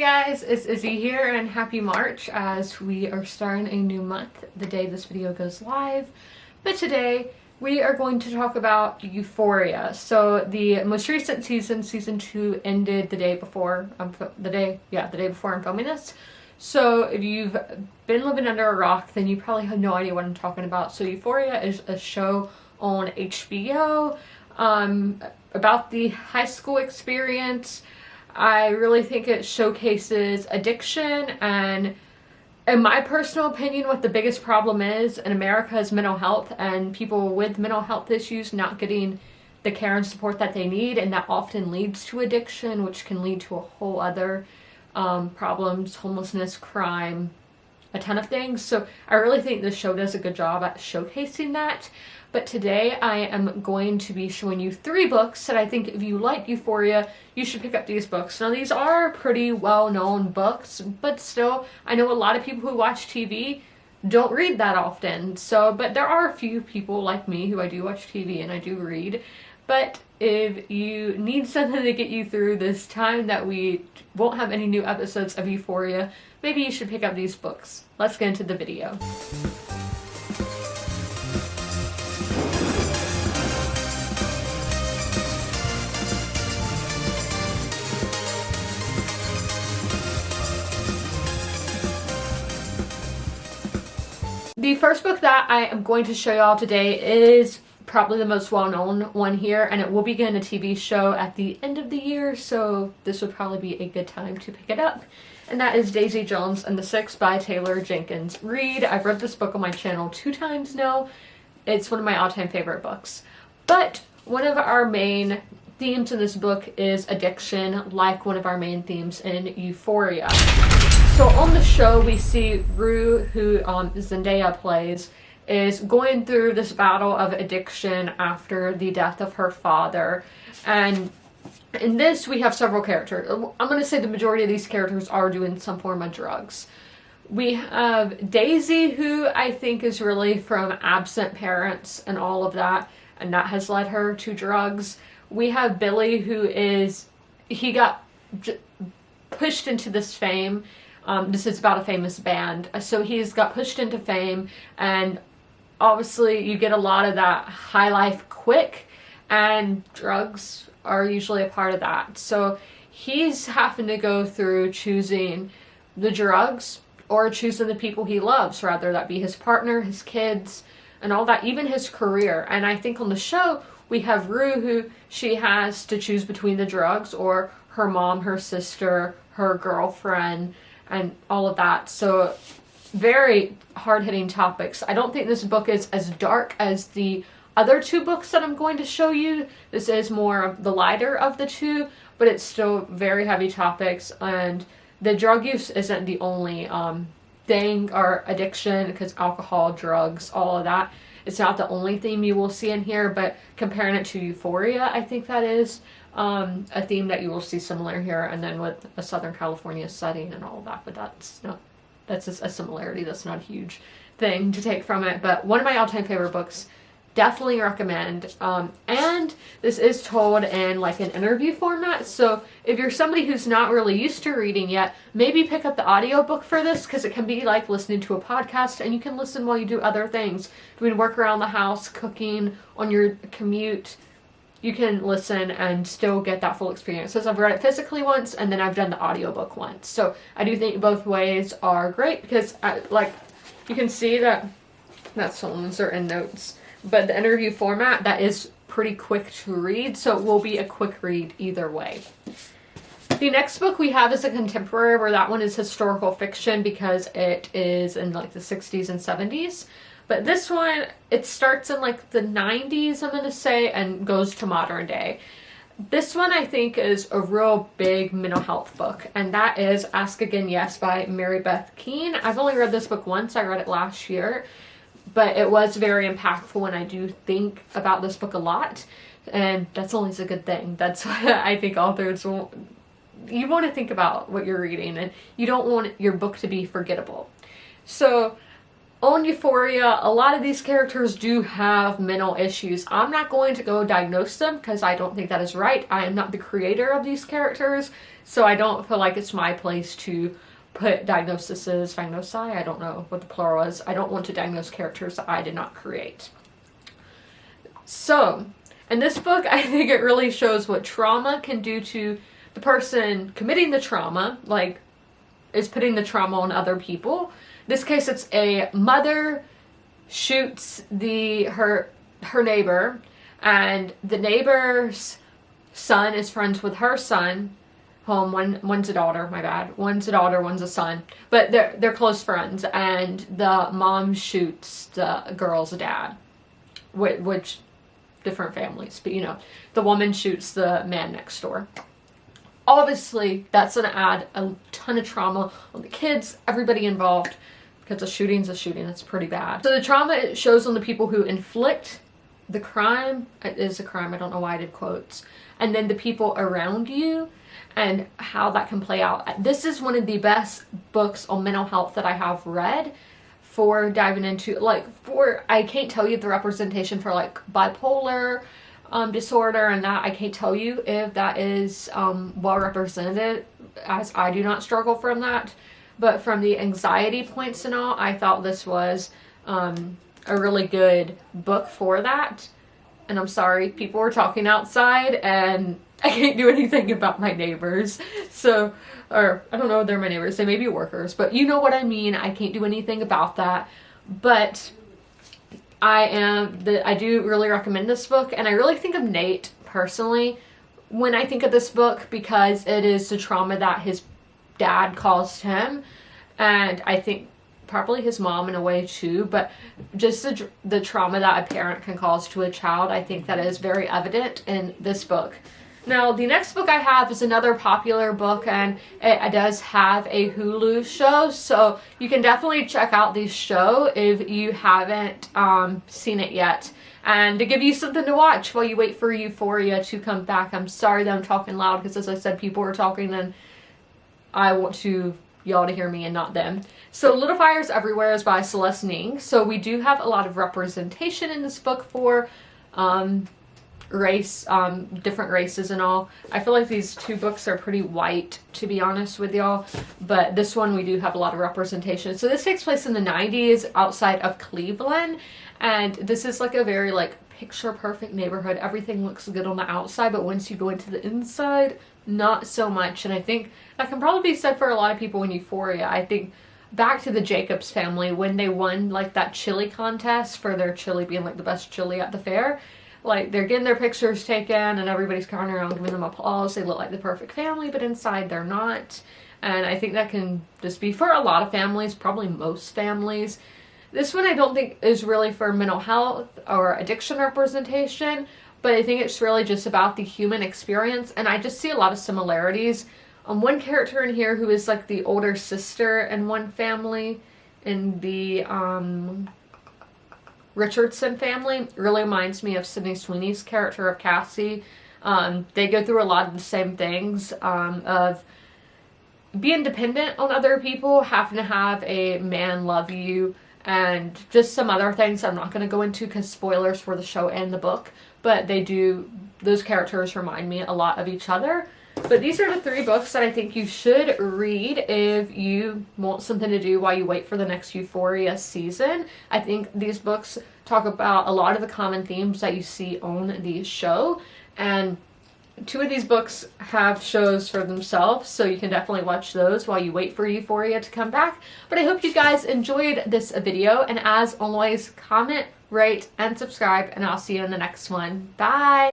Hey guys, it's Izzy here and happy March as we are starting a new month the day this video goes live. But today we are going to talk about Euphoria. So the most recent season 2 ended the day before the day before I'm filming this. So if you've been living under a rock, then you probably have no idea what I'm talking about. So Euphoria is a show on HBO about the high school experience. I really think it showcases addiction and, in my personal opinion, what the biggest problem is in America is mental health and people with mental health issues not getting the care and support that they need, and that often leads to addiction, which can lead to a whole other problems, homelessness, crime, a ton of things. So I really think this show does a good job at showcasing that. But today I am going to be showing you 3 books that I think if you like Euphoria, you should pick up these books. Now these are pretty well-known books, but still, I know a lot of people who watch TV don't read that often. But there are a few people like me who I do watch TV and I do read. But if you need something to get you through this time that we won't have any new episodes of Euphoria, maybe you should pick up these books. Let's get into the video. The first book that I am going to show y'all today is probably the most well-known one here, and it will be getting a TV show at the end of the year, so this would probably be a good time to pick it up. And that is Daisy Jones and the Six by Taylor Jenkins Reid. I've read this book on my channel 2 times now. It's one of my all-time favorite books. But one of our main themes in this book is addiction, like one of our main themes in Euphoria. So on the show, we see Rue, who Zendaya plays, is going through this battle of addiction after the death of her father. And in this, we have several characters. I'm going to say the majority of these characters are doing some form of drugs. We have Daisy, who I think is really from absent parents and all of that, and that has led her to drugs. We have Billy, he got pushed into this fame. This is about a famous band. So he's got pushed into fame, and obviously you get a lot of that high life quick, and drugs are usually a part of that. So he's having to go through choosing the drugs or choosing the people he loves, rather that be his partner, his kids, and all that, even his career. And I think on the show we have Rue, who she has to choose between the drugs or her mom, her sister, her girlfriend, and all of that. So very hard-hitting topics. I don't think this book is as dark as the other 2 books that I'm going to show you. This is more of the lighter of the 2, but it's still very heavy topics, and the drug use isn't the only thing, or addiction, because alcohol, drugs, all of that. It's not the only theme you will see in here, but comparing it to Euphoria, I think that is a theme that you will see similar here, and then with a Southern California setting and all of that, but that's just a similarity. That's not a huge thing to take from it, but one of my all-time favorite books. Definitely recommend. And this is told in like an interview format, so if you're somebody who's not really used to reading yet, maybe pick up the audiobook for this, because it can be like listening to a podcast, and you can listen while you do other things, doing work around the house, cooking, on your commute. You can listen and still get that full experience. So I've read it physically once, and then I've done the audiobook once. So I do think both ways are great, because you can see that someone's are in notes. But the interview format, that is pretty quick to read, so it will be a quick read either way. The next book we have is a contemporary, where that one is historical fiction because it is in like the 60s and 70s. But this one, it starts in like the 90s, I'm going to say, and goes to modern day. This one I think is a real big mental health book, and that is Ask Again Yes by Mary Beth Keane. I've only read this book once. I read it last year. But it was very impactful, and I do think about this book a lot, and that's always a good thing. That's why I think authors you want to think about what you're reading, and you don't want your book to be forgettable. So on Euphoria, a lot of these characters do have mental issues. I'm not going to go diagnose them because I don't think that is right. I am not the creator of these characters, so I don't feel like it's my place to put diagnoses, I don't know what the plural is. I don't want to diagnose characters that I did not create. So, in this book, I think it really shows what trauma can do to the person committing the trauma, like, is putting the trauma on other people. In this case, it's a mother shoots her neighbor, and the neighbor's son is friends with her son. One's a daughter, my bad. One's a daughter, one's a son. But they're close friends, and the mom shoots the girl's dad. Which different families, but you know, the woman shoots the man next door. Obviously, that's going to add a ton of trauma on the kids, everybody involved, because a shooting's a shooting. It's pretty bad. So the trauma it shows on the people who inflict the crime. It is a crime. I don't know why I did quotes. And then the people around you and how that can play out. This is one of the best books on mental health that I have read for diving into, like, I can't tell you the representation for, like, bipolar disorder and that. I can't tell you if that is well represented, as I do not struggle from that. But from the anxiety points and all, I thought this was a really good book for that. And I'm sorry, people were talking outside and I can't do anything about my neighbors. So, or I don't know if they're my neighbors, they may be workers, but you know what I mean. I can't do anything about that. But I do really recommend this book, and I really think of Nate personally when I think of this book, because it is the trauma that his dad caused him, and I think probably his mom in a way too, but just the trauma that a parent can cause to a child, I think that is very evident in this book. Now, the next book I have is another popular book, and it does have a Hulu show, so you can definitely check out this show if you haven't seen it yet. And to give you something to watch while you wait for Euphoria to come back. I'm sorry that I'm talking loud, because as I said, people are talking and I want y'all to hear me and not them. So Little Fires Everywhere is by Celeste Ning. So we do have a lot of representation in this book for race, different races and all. I feel like these two books are pretty white, to be honest with y'all, but this one we do have a lot of representation. So this takes place in the 90s outside of Cleveland, and this is like a very like picture perfect neighborhood. Everything looks good on the outside, but once you go into the inside, not so much. And I think that can probably be said for a lot of people in Euphoria. I think back to the Jacobs family when they won like that chili contest for their chili being like the best chili at the fair. Like, they're getting their pictures taken and everybody's coming around giving them applause. They look like the perfect family, but inside they're not. And I think that can just be for a lot of families, probably most families. This one I don't think is really for mental health or addiction representation, but I think it's really just about the human experience. And I just see a lot of similarities. One character in here who is like the older sister in one family in the Richardson family really reminds me of Sydney Sweeney's character of Cassie. They go through a lot of the same things of being dependent on other people, having to have a man love you, and just some other things I'm not going to go into because spoilers for the show and the book, but those characters remind me a lot of each other. But these are the 3 books that I think you should read if you want something to do while you wait for the next Euphoria season. I think these books talk about a lot of the common themes that you see on the show. And 2 of these books have shows for themselves, so you can definitely watch those while you wait for Euphoria to come back. But I hope you guys enjoyed this video. And as always, comment, rate, and subscribe. And I'll see you in the next one. Bye!